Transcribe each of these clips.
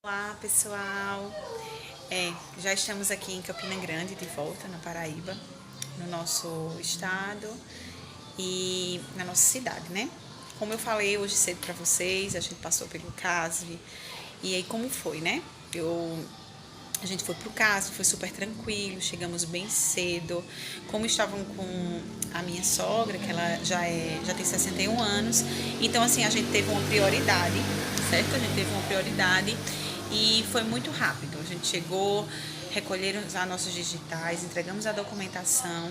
Olá pessoal, já estamos aqui em Campina Grande de volta na Paraíba, no nosso estado e na nossa cidade, né? Como eu falei hoje cedo para vocês, a gente passou pelo CASV e aí como foi, né? A gente foi pro CASV, foi super tranquilo, chegamos bem cedo. Como estavam com a minha sogra, que ela já tem 61 anos, então assim a gente teve uma prioridade, certo? A gente teve uma prioridade e foi muito rápido. A gente chegou, recolheram as nossas digitais, entregamos a documentação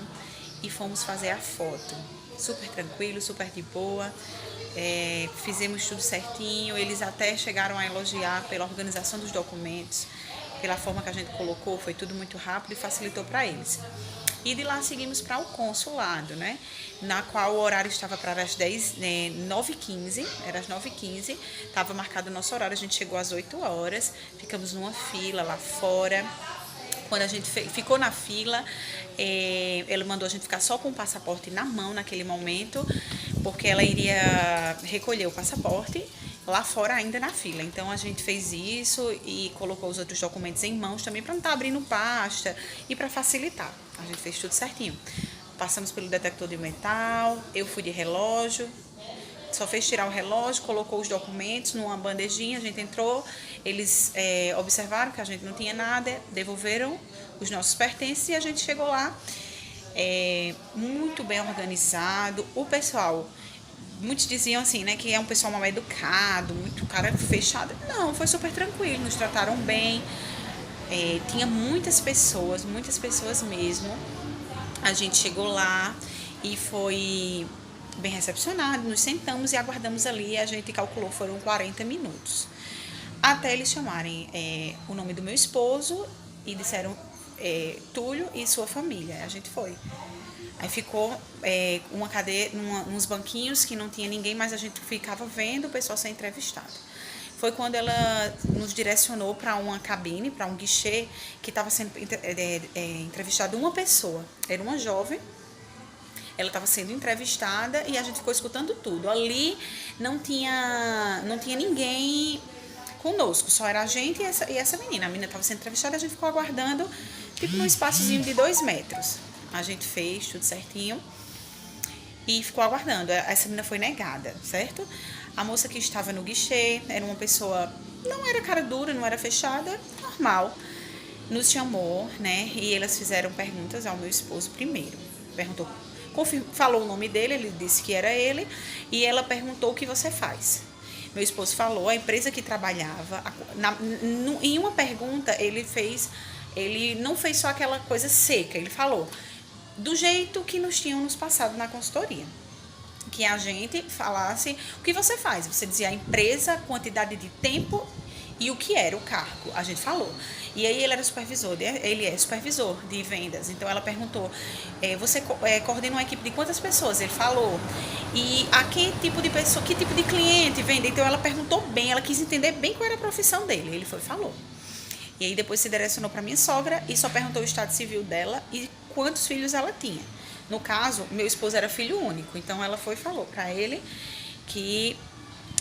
e fomos fazer a foto. Super tranquilo, super de boa. Fizemos tudo certinho. Eles até chegaram a elogiar pela organização dos documentos, pela forma que a gente colocou, foi tudo muito rápido e facilitou para eles. E de lá seguimos para o consulado, né? Na qual o horário estava para as 9h15, era às 9h15, estava marcado o nosso horário, a gente chegou às 8 horas, ficamos numa fila lá fora. Quando a gente ficou na fila, ela mandou a gente ficar só com o passaporte na mão naquele momento, porque ela iria recolher o passaporte lá fora ainda na fila. Então a gente fez isso e colocou os outros documentos em mãos também para não estar abrindo pasta e para facilitar. A gente fez tudo certinho. Passamos pelo detector de metal, eu fui de relógio, só fez tirar o relógio, colocou os documentos numa bandejinha, a gente entrou, eles observaram que a gente não tinha nada, devolveram os nossos pertences e a gente chegou lá muito bem organizado. O pessoal, muitos diziam assim, né, que é um pessoal mal educado, muito cara fechado. Não, foi super tranquilo, nos trataram bem. Tinha muitas pessoas mesmo. A gente chegou lá e foi bem recepcionado, nos sentamos e aguardamos ali, a gente calculou, foram 40 minutos. Até eles chamarem o nome do meu esposo e disseram Túlio e sua família. A gente foi. Aí ficou uma cadeira, uns banquinhos que não tinha ninguém, mas a gente ficava vendo o pessoal ser entrevistado. Foi quando ela nos direcionou para uma cabine, para um guichê, que estava sendo entrevistada uma pessoa. Era uma jovem, ela estava sendo entrevistada e a gente ficou escutando tudo. Ali não tinha ninguém conosco, só era a gente e essa menina. A menina estava sendo entrevistada e a gente ficou aguardando, tipo num espaçozinho de 2 metros. A gente fez tudo certinho e ficou aguardando. Essa menina foi negada, certo? A moça que estava no guichê era uma pessoa, não era cara dura, não era fechada, normal. Nos chamou, né? E elas fizeram perguntas ao meu esposo primeiro. Perguntou, falou o nome dele, ele disse que era ele, e ela perguntou o que você faz. Meu esposo falou a empresa que trabalhava. Em uma pergunta, ele não fez só aquela coisa seca, ele falou do jeito que nos tinham nos passado na consultoria. Que a gente falasse o que você faz. Você dizia a empresa, quantidade de tempo e o que era o cargo. A gente falou. E aí ele era supervisor, ele é supervisor de vendas. Então ela perguntou, você coordena uma equipe de quantas pessoas? Ele falou. E a que tipo de pessoa, que tipo de cliente vende? Então ela perguntou bem, ela quis entender bem qual era a profissão dele. Ele falou. E aí depois se direcionou para minha sogra e só perguntou o estado civil dela e quantos filhos ela tinha. No caso, meu esposo era filho único, então ela falou para ele que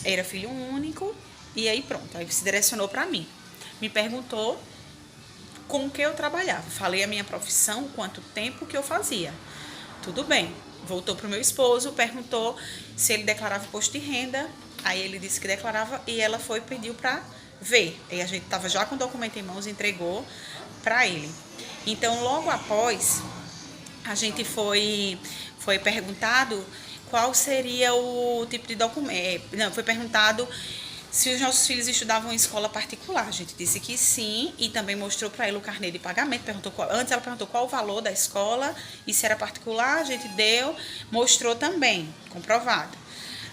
era filho único e aí pronto, aí se direcionou para mim. Me perguntou com o que eu trabalhava, falei a minha profissão, quanto tempo que eu fazia. Tudo bem, voltou para o meu esposo, perguntou se ele declarava imposto de renda, aí ele disse que declarava e ela pediu para ver. E a gente estava já com o documento em mãos, entregou para ele. Então, logo após, a gente foi perguntado qual seria o tipo de documento. Não, foi perguntado se os nossos filhos estudavam em escola particular. A gente disse que sim e também mostrou para ele o carnê de pagamento. Antes ela perguntou qual o valor da escola e se era particular, a gente deu, mostrou também, comprovado.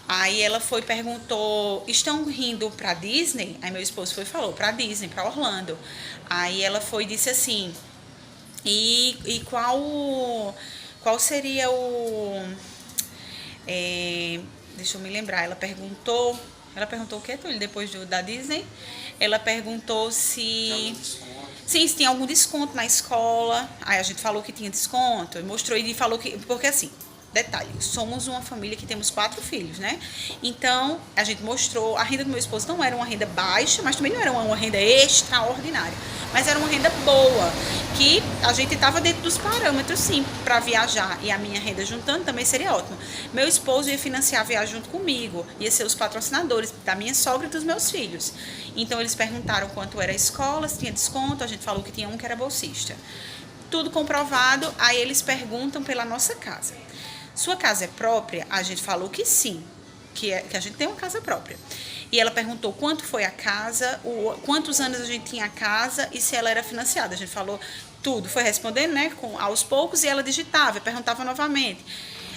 Aí ela perguntou, estão indo para Disney? Aí meu esposo falou, para Disney, para Orlando. Aí ela disse assim, e qual seria o... deixa eu me lembrar, ela perguntou o que, Túlio, depois da Disney? Ela perguntou se tinha algum desconto na escola. Aí a gente falou que tinha desconto, mostrou e falou que... Porque assim, Detalhe, somos uma família que temos 4 filhos, né? Então, a gente mostrou, a renda do meu esposo não era uma renda baixa, mas também não era uma renda extraordinária, mas era uma renda boa, que a gente estava dentro dos parâmetros, sim, para viajar, e a minha renda juntando também seria ótimo. Meu esposo ia financiar a viagem junto comigo, ia ser os patrocinadores da minha sogra e dos meus filhos. Então, eles perguntaram quanto era a escola, se tinha desconto, a gente falou que tinha um que era bolsista. Tudo comprovado, aí eles perguntam pela nossa casa. Sua casa é própria? A gente falou que sim, que a gente tem uma casa própria. E ela perguntou quanto foi a casa, quantos anos a gente tinha a casa e se ela era financiada. A gente falou tudo, foi respondendo, né, aos poucos, e ela digitava, perguntava novamente.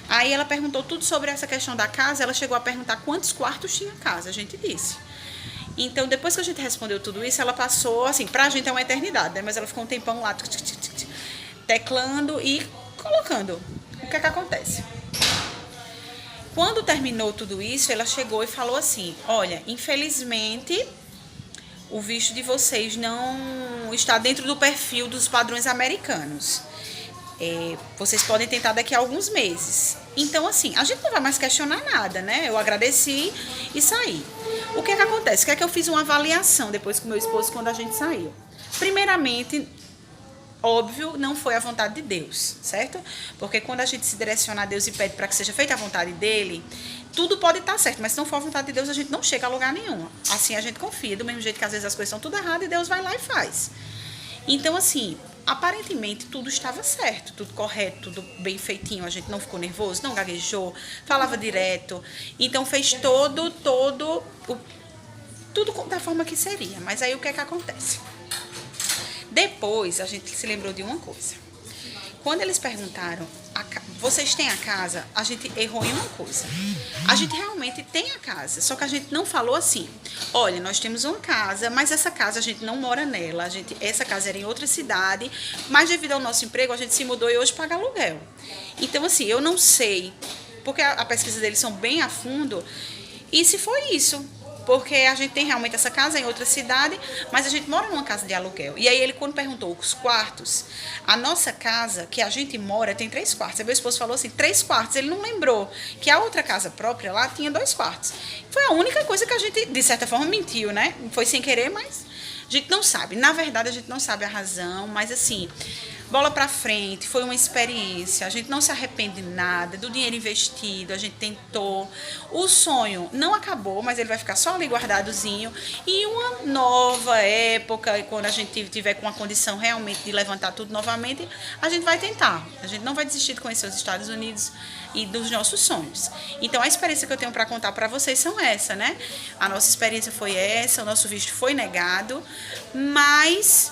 Aí ela perguntou tudo sobre essa questão da casa, ela chegou a perguntar quantos quartos tinha a casa, a gente disse. Então, depois que a gente respondeu tudo isso, ela passou, assim, pra gente é uma eternidade, né, mas ela ficou um tempão lá, teclando e colocando. O que é que acontece? Quando terminou tudo isso, ela chegou e falou assim: olha, infelizmente o visto de vocês não está dentro do perfil dos padrões americanos. Vocês podem tentar daqui a alguns meses. Então, assim, a gente não vai mais questionar nada, né? Eu agradeci e saí. O que é que acontece? O que é que eu fiz uma avaliação depois com meu esposo quando a gente saiu? Primeiramente, óbvio, não foi a vontade de Deus, certo? Porque quando a gente se direciona a Deus e pede para que seja feita a vontade dele, tudo pode estar certo, mas se não for a vontade de Deus, a gente não chega a lugar nenhum. Assim a gente confia, do mesmo jeito que às vezes as coisas estão tudo erradas e Deus vai lá e faz. Então, assim, aparentemente tudo estava certo, tudo correto, tudo bem feitinho, a gente não ficou nervoso, não gaguejou, falava direto. Então fez tudo da forma que seria. Mas aí o que é que acontece? Depois, a gente se lembrou de uma coisa. Quando eles perguntaram, vocês têm a casa? A gente errou em uma coisa. A gente realmente tem a casa, só que a gente não falou assim: olha, nós temos uma casa, mas essa casa a gente não mora nela. Essa casa era em outra cidade, mas devido ao nosso emprego, a gente se mudou e hoje paga aluguel. Então, assim, eu não sei, porque a pesquisa deles são bem a fundo, e se foi isso. Porque a gente tem realmente essa casa em outra cidade, mas a gente mora numa casa de aluguel. E aí ele, quando perguntou os quartos, a nossa casa, que a gente mora, tem 3 quartos. Aí meu esposo falou assim, 3 quartos. Ele não lembrou que a outra casa própria lá tinha 2 quartos. Foi a única coisa que a gente, de certa forma, mentiu, né? Foi sem querer, mas a gente não sabe. Na verdade, a gente não sabe a razão, mas assim, bola pra frente, foi uma experiência, a gente não se arrepende de nada, do dinheiro investido, a gente tentou. O sonho não acabou, mas ele vai ficar só ali guardadozinho. E uma nova época, quando a gente tiver com uma condição realmente de levantar tudo novamente, a gente vai tentar. A gente não vai desistir de conhecer os Estados Unidos e dos nossos sonhos. Então, a experiência que eu tenho para contar para vocês são essa, né? A nossa experiência foi essa, o nosso visto foi negado, mas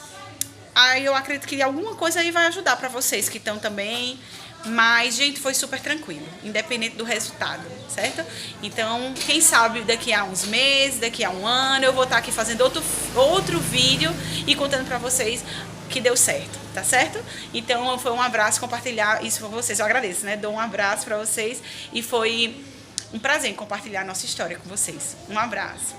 aí eu acredito que alguma coisa aí vai ajudar para vocês que estão também. Mas, gente, foi super tranquilo, independente do resultado, certo? Então, quem sabe daqui a uns meses, daqui a um ano, eu vou estar aqui fazendo outro vídeo e contando para vocês que deu certo, tá certo? Então, foi um abraço compartilhar isso com vocês. Eu agradeço, né? Dou um abraço para vocês e foi um prazer compartilhar a nossa história com vocês. Um abraço.